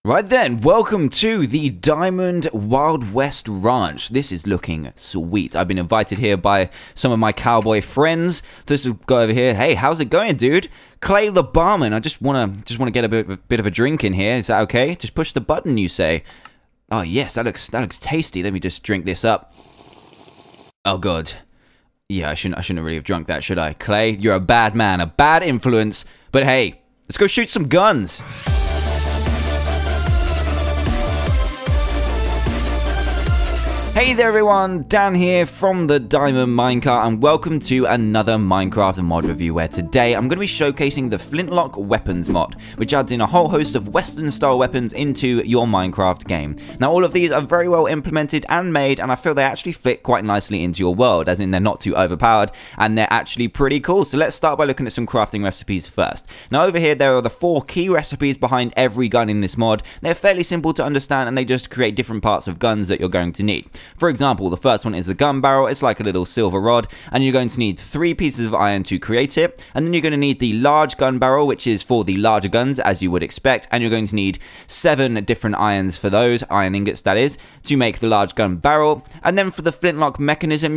Right then, welcome to the Diamond Wild West Ranch. This is looking sweet. I've been invited here by some of my cowboy friends. Just to go over here. Hey, how's it going, dude? Clay the barman. I just wanna get a bit of a drink in here. Is that okay? Just push the button, you say. Oh yes, that looks tasty. Let me just drink this up. Oh god. Yeah, I shouldn't really have drunk that, should I? Clay, you're a bad man, a bad influence. But hey, let's go shoot some guns. Hey there everyone, Dan here from the Diamond Minecart, and welcome to another Minecraft mod review where today I'm going to be showcasing the Flintlock weapons mod, which adds in a whole host of western style weapons into your Minecraft game. Now all of these are very well implemented and made, and I feel they actually fit quite nicely into your world, as in they're not too overpowered and they're actually pretty cool. So let's start by looking at some crafting recipes first. Now over here there are the 4 key recipes behind every gun in this mod. They're fairly simple to understand and they just create different parts of guns that you're going to need. For example, the first one is the gun barrel. It's like a little silver rod, and you're going to need 3 pieces of iron to create it. And then you're going to need the large gun barrel, which is for the larger guns, as you would expect. And you're going to need 7 different irons for those, iron ingots that is, to make the large gun barrel. And then for the flintlock mechanism,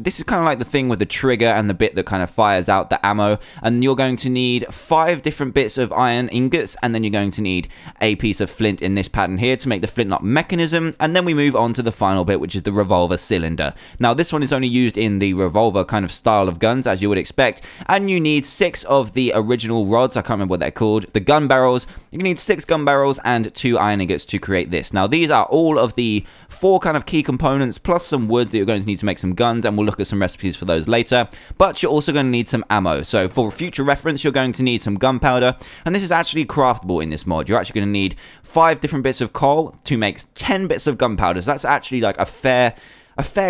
this is kind of like the thing with the trigger and the bit that kind of fires out the ammo. And you're going to need 5 different bits of iron ingots, and then you're going to need a piece of flint in this pattern here to make the flintlock mechanism. And then we move on to the final bit, which is the revolver cylinder. Now this one is only used in the revolver kind of style of guns, as you would expect, and you need 6 of the original rods. I can't remember what they're called. The gun barrels. You need 6 gun barrels and 2 iron ingots to create this. Now these are all of the 4 kind of key components, plus some wood that you're going to need to make some guns, and we'll look at some recipes for those later. But you're also going to need some ammo. So for future reference, you're going to need some gunpowder, and this is actually craftable in this mod. You're actually going to need 5 different bits of coal to make 10 bits of gunpowder. So that's actually like a fair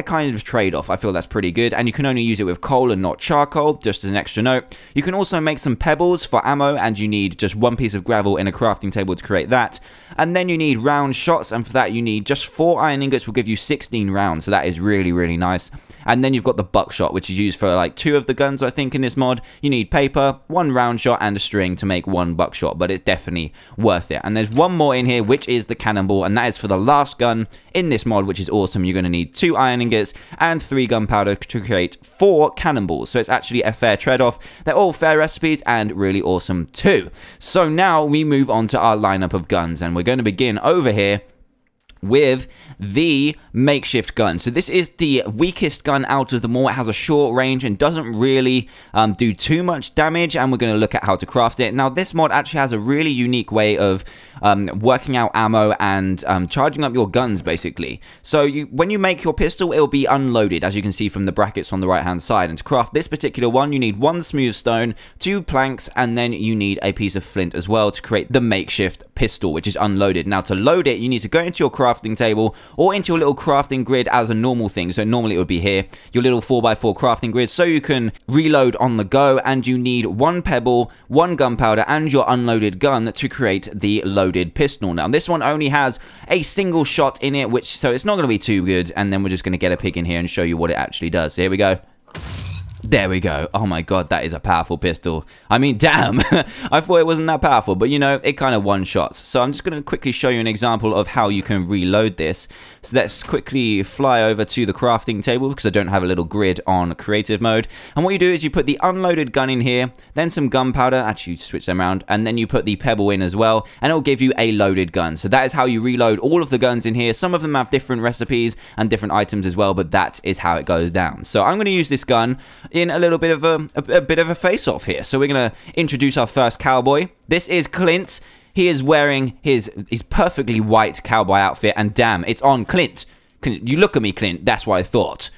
kind of trade-off. I feel that's pretty good, and you can only use it with coal and not charcoal, just as an extra note. You can also make some pebbles for ammo, and you need just 1 piece of gravel in a crafting table to create that. And then you need round shots, and for that you need just 4 iron ingots will give you 16 rounds, so that is really, really nice. And then you've got the buckshot, which is used for like 2 of the guns, I think, in this mod. You need paper, 1 round shot, and a string to make 1 buckshot, but it's definitely worth it. And there's 1 more in here, which is the cannonball, and that is for the last gun in this mod, which is awesome. You're going to need 2 iron ingots and 3 gunpowder to create 4 cannonballs. So it's actually a fair trade-off. They're all fair recipes and really awesome too. So now we move on to our lineup of guns, and we're going to begin over here with the makeshift gun. So this is the weakest gun out of them all. It has a short range and doesn't really do too much damage, and we're going to look at how to craft it. Now this mod actually has a really unique way of working out ammo and charging up your guns, basically. So when you make your pistol, it'll be unloaded, as you can see from the brackets on the right hand side. And to craft this particular one, you need 1 smooth stone, 2 planks, and then you need a piece of flint as well to create the makeshift pistol, which is unloaded. Now to load it, you need to go into your crafting table or into your little crafting grid as a normal thing. So normally it would be here, your little 4x4 crafting grid, so you can reload on the go. And you need 1 pebble, 1 gunpowder, and your unloaded gun to create the loaded pistol. Now this one only has a single shot in it, so it's not going to be too good. And then we're just going to get a pig in here and show you what it actually does. So here we go. There we go. Oh my god, that is a powerful pistol. I mean, damn. I thought it wasn't that powerful, but you know, it kind of one-shots. So I'm just going to quickly show you an example of how you can reload this. So let's quickly fly over to the crafting table, because I don't have a little grid on creative mode. And what you do is you put the unloaded gun in here, then some gunpowder, actually switch them around, and then you put the pebble in as well, and it'll give you a loaded gun. So that is how you reload all of the guns in here. Some of them have different recipes and different items as well, but that is how it goes down. So I'm going to use this gun in a little bit of a face-off here. So we're going to introduce our first cowboy. This is Clint. He is wearing his perfectly white cowboy outfit, and damn, it's on Clint. You look at me, Clint. That's what I thought.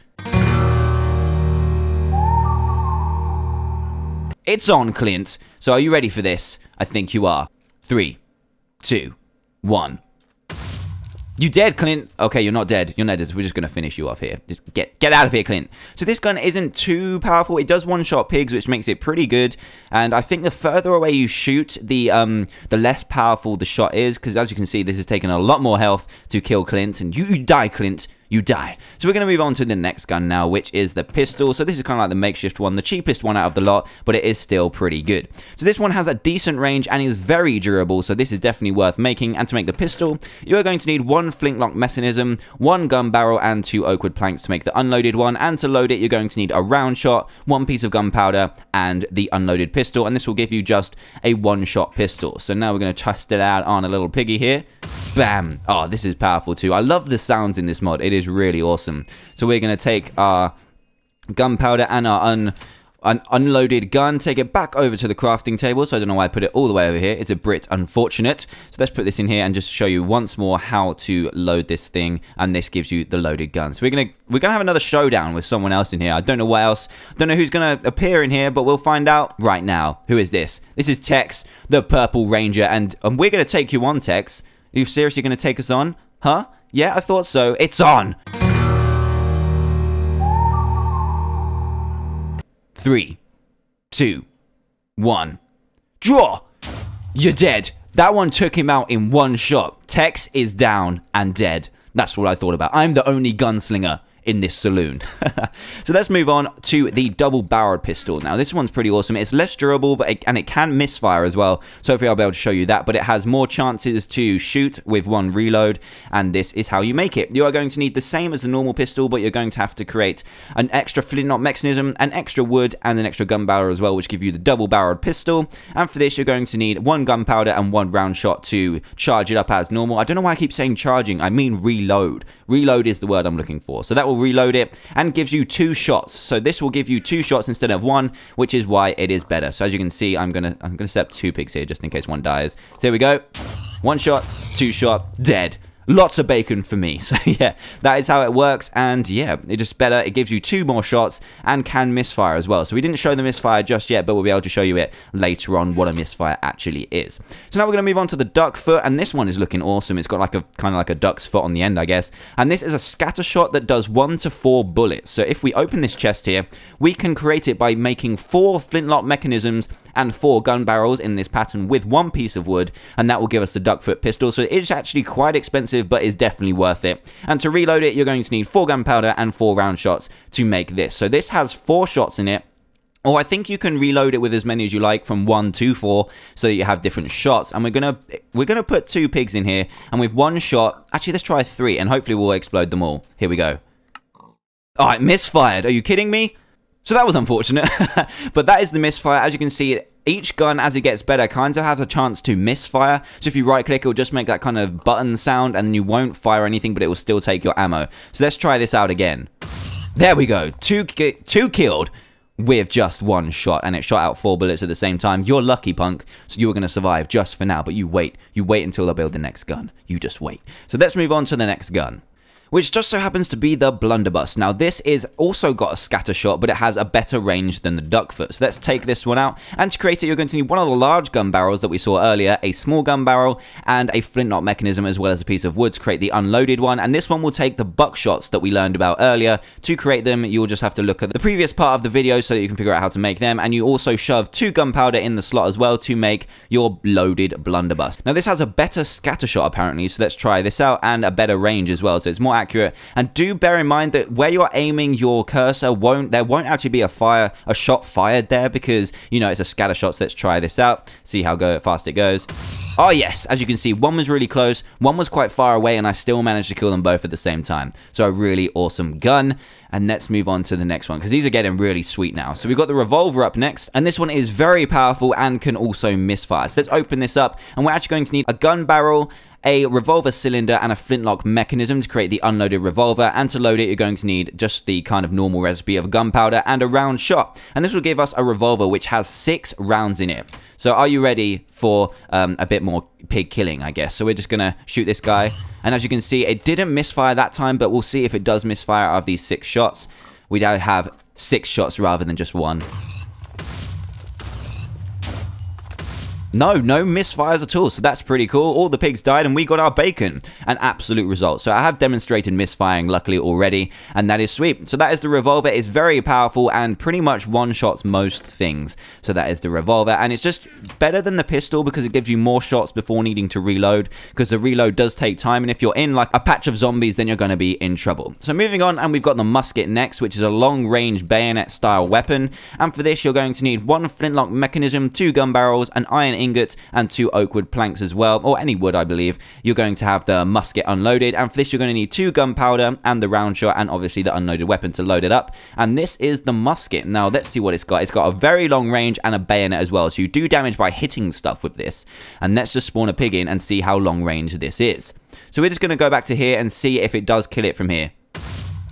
It's on, Clint. So are you ready for this? I think you are. 3, 2, 1. You dead, Clint? Okay, you're not dead. You're not dead. So we're just going to finish you off here. Just get out of here, Clint. So this gun isn't too powerful. It does one-shot pigs, which makes it pretty good. And I think the further away you shoot, the less powerful the shot is. Because as you can see, this is taking a lot more health to kill Clint. And you die, Clint. you die. So we're going to move on to the next gun now, which is the pistol. So this is kind of like the makeshift one, the cheapest one out of the lot, but it is still pretty good. So this one has a decent range and is very durable, so this is definitely worth making. And to make the pistol, you are going to need 1 flintlock mechanism, 1 gun barrel, and 2 oak wood planks to make the unloaded one. And to load it, you're going to need a round shot, 1 piece of gunpowder, and the unloaded pistol. And this will give you just a 1-shot pistol. So now we're going to test it out on a little piggy here. Bam! Oh, this is powerful too. I love the sounds in this mod. It is really awesome. So we're going to take our gunpowder and our unloaded gun, take it back over to the crafting table. So I don't know why I put it all the way over here. It's a bit unfortunate. So let's put this in here and just show you once more how to load this thing. And this gives you the loaded gun. So we're gonna have another showdown with someone else in here. I don't know what else. I don't know who's gonna appear in here, but we'll find out right now. Who is this? This is Tex, the Purple Ranger, and we're gonna take you on, Tex. Are you seriously gonna take us on? Huh? Yeah, I thought so. It's on. 3, 2, 1. Draw! You're dead. That one took him out in 1 shot. Tex is down and dead. That's what I thought about. I'm the only gunslinger in this saloon. So let's move on to the double-barreled pistol. Now, this one's pretty awesome. It's less durable, but it can misfire as well. So hopefully I'll be able to show you that. But it has more chances to shoot with 1 reload, and this is how you make it. You are going to need the same as the normal pistol, but you're going to have to create an extra flintlock mechanism, an extra wood, and an extra gun barrel as well, which give you the double-barreled pistol. And for this, you're going to need 1 gunpowder and 1 round shot to charge it up as normal. I don't know why I keep saying charging. I mean reload. Reload is the word I'm looking for. So that will reload it and gives you 2 shots. So this will give you 2 shots instead of 1, which is why it is better. So as you can see, I'm gonna set up 2 pigs here just in case one dies. So here we go. 1 shot, 2 shot, dead. Lots of bacon for me. So yeah, that is how it works. And yeah, it's just better. It gives you 2 more shots and can misfire as well. So we didn't show the misfire just yet, but we'll be able to show you it later on what a misfire actually is. So now we're going to move on to the duck foot, and this one is looking awesome. It's got like a kind of like a duck's foot on the end, I guess. And this is a scatter shot that does 1 to 4 bullets. So if we open this chest here, we can create it by making 4 flintlock mechanisms and 4 gun barrels in this pattern with 1 piece of wood, and that will give us the duck foot pistol. So it's actually quite expensive, but is definitely worth it. And to reload it, you're going to need 4 gunpowder and 4 round shots to make this. So this has 4 shots in it. Or I think you can reload it with as many as you like, from 1 to 4, so that you have different shots. And we're gonna put 2 pigs in here, and with 1 shot, actually let's try 3, and hopefully we'll explode them all. Here we go. Oh, it misfired. Are you kidding me? So that was unfortunate, but that is the misfire. As you can see, each gun, as it gets better, kind of has a chance to misfire. So if you right-click, it will just make that kind of button sound, and you won't fire anything, but it will still take your ammo. So let's try this out again. There we go. 2 killed with just 1 shot, and it shot out 4 bullets at the same time. You're lucky, punk, so you're going to survive just for now, but you wait. You wait until they build the next gun. You just wait. So let's move on to the next gun, which just so happens to be the blunderbuss. Now this is also got a scatter shot, but it has a better range than the duckfoot. So let's take this one out, and to create it, you're going to need 1 of the large gun barrels that we saw earlier, a small gun barrel, and a flintlock mechanism, as well as a piece of wood to create the unloaded one. And this one will take the buckshots that we learned about earlier. To create them, you'll just have to look at the previous part of the video so that you can figure out how to make them. And you also shove 2 gunpowder in the slot as well to make your loaded blunderbuss. Now this has a better scatter shot apparently, so let's try this out, and a better range as well, so it's more accurate. And do bear in mind that where you're aiming your cursor, there won't actually be a shot fired there, because you know it's a scatter shot. So let's try this out, see how fast it goes. Oh yes, as you can see, 1 was really close, 1 was quite far away, and I still managed to kill them both at the same time. So a really awesome gun. And let's move on to the next one, because these are getting really sweet now. So we've got the revolver up next, and this one is very powerful and can also misfire. So let's open this up, and we're actually going to need a gun barrel, a revolver cylinder, and a flintlock mechanism to create the unloaded revolver. And to load it, you're going to need just the kind of normal recipe of gunpowder and a round shot. And this will give us a revolver which has 6 rounds in it. So are you ready for a bit more pig killing, I guess? So we're just going to shoot this guy. And as you can see, it didn't misfire that time, but we'll see if it does misfire out of these 6 shots. We now have 6 shots rather than just 1. No misfires at all, so that's pretty cool. All the pigs died and we got our bacon. An absolute result. So I have demonstrated misfiring luckily already, and that is sweet. So that is the revolver. It's very powerful and pretty much one-shots most things. So that is the revolver, and it's just better than the pistol because it gives you more shots before needing to reload, because the reload does take time, and if you're in like a patch of zombies, then you're going to be in trouble. So moving on, and we've got the musket next, which is a long-range bayonet-style weapon, and for this you're going to need 1 flintlock mechanism, 2 gun barrels, an iron ingots, and 2 oak wood planks as well, or any wood I believe. You're going to have the musket unloaded, and for this you're going to need 2 gunpowder and the round shot, and obviously the unloaded weapon to load it up. And this is the musket. Now let's see what it's got. It's got a very long range and a bayonet as well, so you do damage by hitting stuff with this. And let's just spawn a pig in and see how long range this is. So we're just going to go back to here and see if it does kill it from here.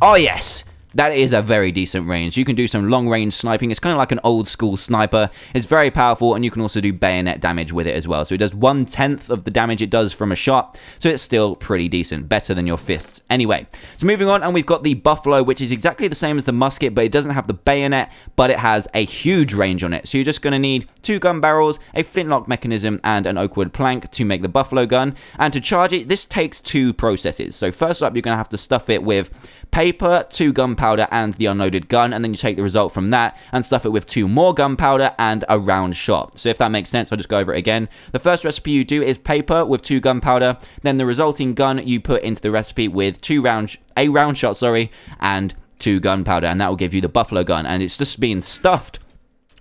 Oh yes! That is a very decent range. You can do some long-range sniping. It's kind of like an old-school sniper. It's very powerful, and you can also do bayonet damage with it as well. So it does 1/10 of the damage it does from a shot, so it's still pretty decent. Better than your fists. Anyway, so moving on, and we've got the buffalo, which is exactly the same as the musket, but it doesn't have the bayonet, but it has a huge range on it. So you're just going to need 2 gun barrels, a flintlock mechanism, and an oak wood plank to make the buffalo gun. And to charge it, this takes 2 processes. So first up, you're going to have to stuff it with paper, 2 gunpowder, and the unloaded gun, and then you take the result from that and stuff it with 2 more gunpowder and a round shot. So if that makes sense, I'll just go over it again. The first recipe you do is paper with 2 gunpowder, then the resulting gun you put into the recipe with a round shot, and 2 gunpowder, and that will give you the buffalo gun. And it's just being stuffed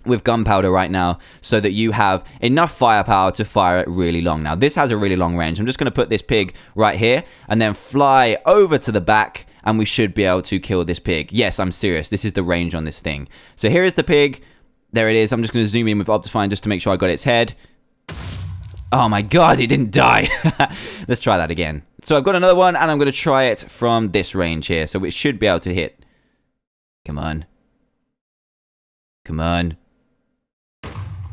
with gunpowder right now so that you have enough firepower to fire it really long. Now this has a really long range. I'm just going to put this pig right here and then fly over to the back, and we should be able to kill this pig. Yes, I'm serious. This is the range on this thing. So here is the pig. There it is. I'm just going to zoom in with Optifine just to make sure I got its head. Oh my god, it didn't die. Let's try that again. So I've got another one, and I'm going to try it from this range here. So it should be able to hit. Come on. Come on.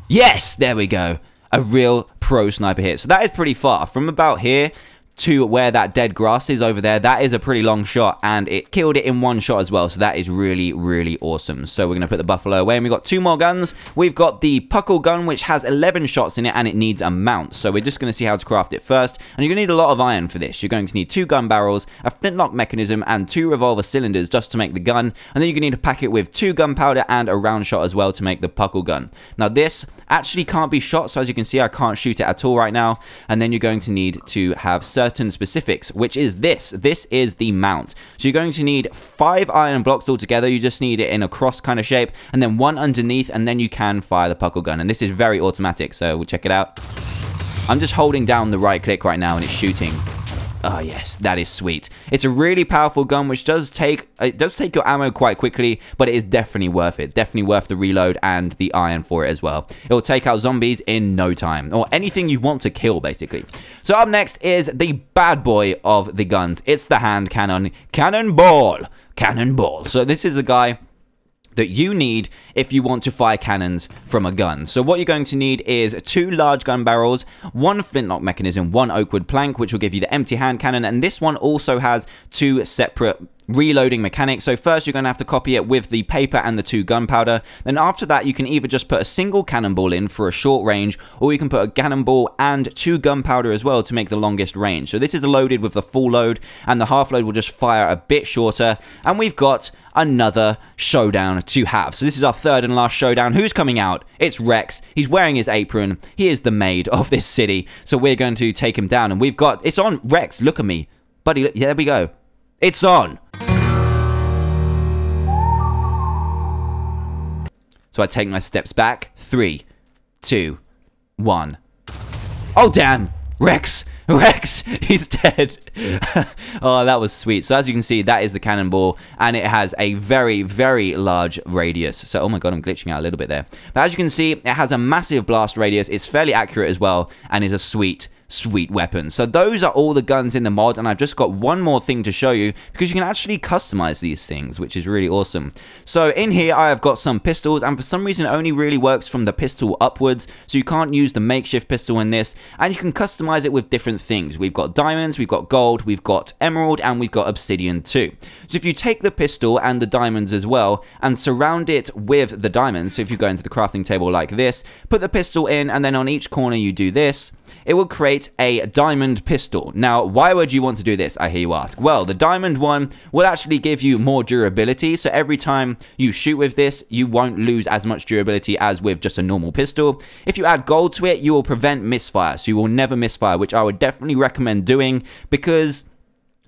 Yes, there we go. A real pro sniper hit. So that is pretty far. From about here to where that dead grass is over there, that is a pretty long shot, and it killed it in 1 shot as well. So that is really, really awesome. So we're going to put the buffalo away, and we've got 2 more guns. We've got the puckle gun, which has 11 shots in it, and it needs a mount. So we're just going to see how to craft it first, and you're going to need a lot of iron for this. You're going to need 2 gun barrels, a flintlock mechanism, and 2 revolver cylinders just to make the gun, and then you're going to need to pack it with 2 gunpowder and a round shot as well to make the puckle gun. Now this actually can't be shot, so as you can see I can't shoot it at all right now. And then you're going to need to have certain specifics, which is this is the mount. So you're going to need 5 iron blocks altogether. You just need it in a cross kind of shape, and then 1 underneath, and then you can fire the puckle gun. And this is very automatic, so we'll check it out. I'm just holding down the right click right now and it's shooting. Oh yes, that is sweet. It's a really powerful gun, which does take your ammo quite quickly, but it is definitely worth it. Definitely worth the reload and the iron for it as well. It will take out zombies in no time, or anything you want to kill, basically. So up next is the bad boy of the guns. It's the hand cannon. Cannonball. Cannonball. So this is the guy that you need if you want to fire cannons from a gun. So what you're going to need is 2 large gun barrels, 1 flintlock mechanism, 1 oak wood plank, which will give you the empty hand cannon, and this one also has 2 separate reloading mechanics. So first you're going to have to copy it with the paper and the 2 gunpowder. Then after that you can either just put a single cannonball in for a short range, or you can put a cannonball and 2 gunpowder as well to make the longest range. So this is loaded with the full load, and the half load will just fire a bit shorter, and we've got another showdown to have. So this is our 3rd and last showdown. Who's coming out? It's Rex. He's wearing his apron. He is the maid of this city. So we're going to take him down, and we've got, it's on. Rex, look at me. Buddy, yeah, there we go. It's on. So I take my steps back. 3, 2, 1. Oh, damn. Rex. Rex, he's dead. Oh, that was sweet. So as you can see, that is the cannonball, and it has a very, very large radius. So, oh my god, I'm glitching out a little bit there. But as you can see, it has a massive blast radius. It's fairly accurate as well, and is a sweet, sweet weapons. So those are all the guns in the mod, and I've just got one more thing to show you, because you can actually customize these things, which is really awesome. So in here I have got some pistols, and for some reason it only really works from the pistol upwards, so you can't use the makeshift pistol in this, and you can customize it with different things. We've got diamonds, we've got gold, we've got emerald, and we've got obsidian too. So if you take the pistol and the diamonds as well and surround it with the diamonds, so if you go into the crafting table like this, put the pistol in, and then on each corner you do this, it will create a diamond pistol. Now, why would you want to do this, I hear you ask? Well, the diamond one will actually give you more durability, so every time you shoot with this, you won't lose as much durability as with just a normal pistol. If you add gold to it, you will prevent misfire, so you will never misfire, which I would definitely recommend doing, because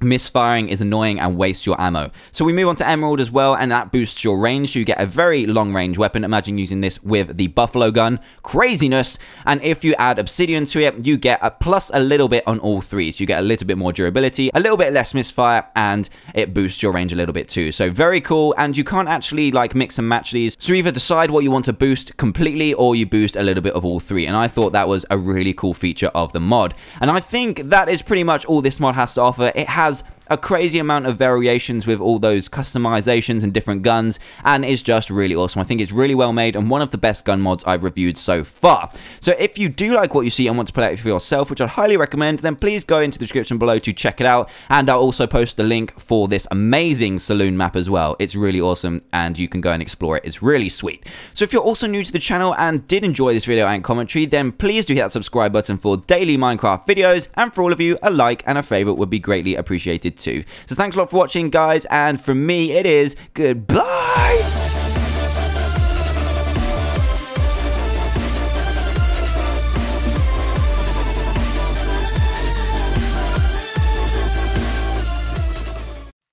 misfiring is annoying and wastes your ammo. So we move on to emerald as well, and that boosts your range, so you get a very long range weapon. Imagine using this with the buffalo gun. Craziness. And if you add obsidian to it, you get a plus a little bit on all three, so you get a little bit more durability, a little bit less misfire, and it boosts your range a little bit too. So very cool, and you can't actually like mix and match these, so either decide what you want to boost completely, or you boost a little bit of all three. And I thought that was a really cool feature of the mod, and I think that is pretty much all this mod has to offer. It has a crazy amount of variations with all those customizations and different guns, and it's just really awesome. I think it's really well made and one of the best gun mods I've reviewed so far. So if you do like what you see and want to play it for yourself, which I'd highly recommend, then please go into the description below to check it out, and I'll also post the link for this amazing saloon map as well. It's really awesome and you can go and explore it. It's really sweet. So if you're also new to the channel and did enjoy this video and commentary, then please do hit that subscribe button for daily Minecraft videos, and for all of you, a like and a favorite would be greatly appreciated too. So thanks a lot for watching, guys, and from me it is goodbye.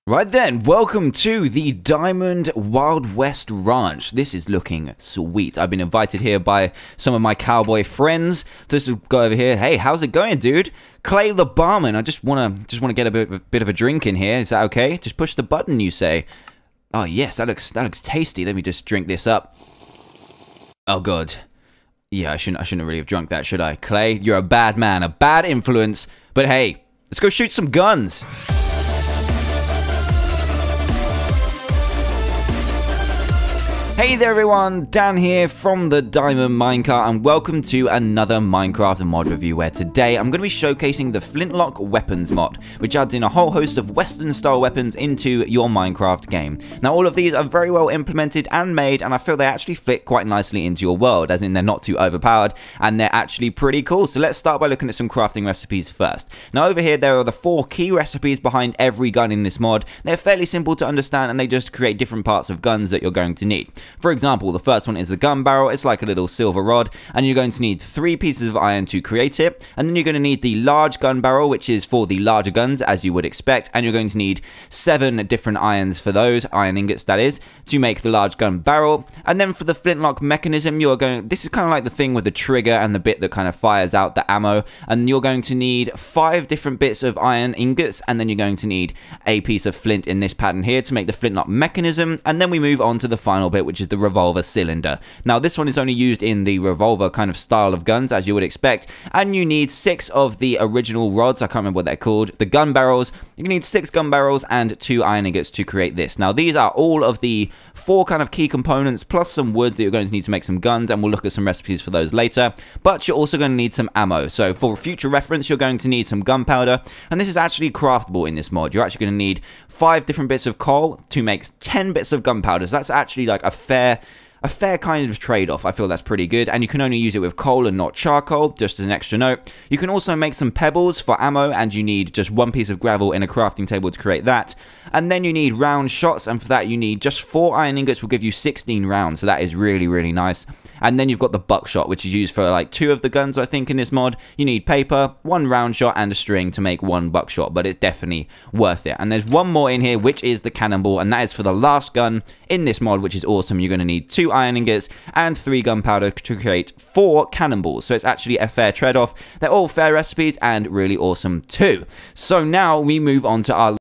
Right then, welcome to the Diamond Wild West Ranch. This is looking sweet. I've been invited here by some of my cowboy friends. Just to go over here. Hey, how's it going, dude? Clay the barman. I just wanna get a bit of a drink in here. Is that okay? Just push the button, you say. Oh yes, that looks tasty. Let me just drink this up. Oh god. Yeah, I shouldn't really have drunk that, should I? Clay, you're a bad man, a bad influence. But hey, let's go shoot some guns. Hey there everyone, Dan here from TheDiamondMinecart, and welcome to another Minecraft mod review, where today I'm going to be showcasing the Flintlock weapons mod, which adds in a whole host of western style weapons into your Minecraft game. Now all of these are very well implemented and made, and I feel they actually fit quite nicely into your world, as in they're not too overpowered and they're actually pretty cool. So let's start by looking at some crafting recipes first. Now over here there are the 4 key recipes behind every gun in this mod. They're fairly simple to understand, and they just create different parts of guns that you're going to need. For example, the first one is the gun barrel. It's like a little silver rod, and you're going to need 3 pieces of iron to create it. And then you're going to need the large gun barrel, which is for the larger guns, as you would expect. And you're going to need 7 different irons for those, iron ingots that is, to make the large gun barrel. And then for the flintlock mechanism, this is kind of like the thing with the trigger and the bit that kind of fires out the ammo. And you're going to need 5 different bits of iron ingots, and then you're going to need a piece of flint in this pattern here to make the flintlock mechanism. And then we move on to the final bit, which is the revolver cylinder. Now this one is only used in the revolver kind of style of guns, as you would expect, and you need 6 of the original rods. I can't remember what they're called. The gun barrels. You need 6 gun barrels and 2 iron ingots to create this. Now these are all of the 4 kind of key components, plus some wood that you're going to need to make some guns, and we'll look at some recipes for those later. But you're also going to need some ammo. So for future reference, you're going to need some gunpowder, and this is actually craftable in this mod. You're actually going to need 5 different bits of coal to make 10 bits of gunpowder. So that's actually like a fair kind of trade-off. I feel that's pretty good, and you can only use it with coal and not charcoal, just as an extra note. You can also make some pebbles for ammo, and you need just 1 piece of gravel in a crafting table to create that. And then you need round shots, and for that you need just 4 iron ingots will give you 16 rounds, so that is really, really nice. And then you've got the buckshot, which is used for like 2 of the guns, I think, in this mod. You need paper, 1 round shot, and a string to make 1 buckshot, but it's definitely worth it. And there's one more in here, which is the cannonball, and that is for the last gun in this mod, which is awesome. You're going to need 2 iron ingots and 3 gunpowder to create 4 cannonballs. So it's actually a fair trade-off. They're all fair recipes and really awesome too. So now we move on to our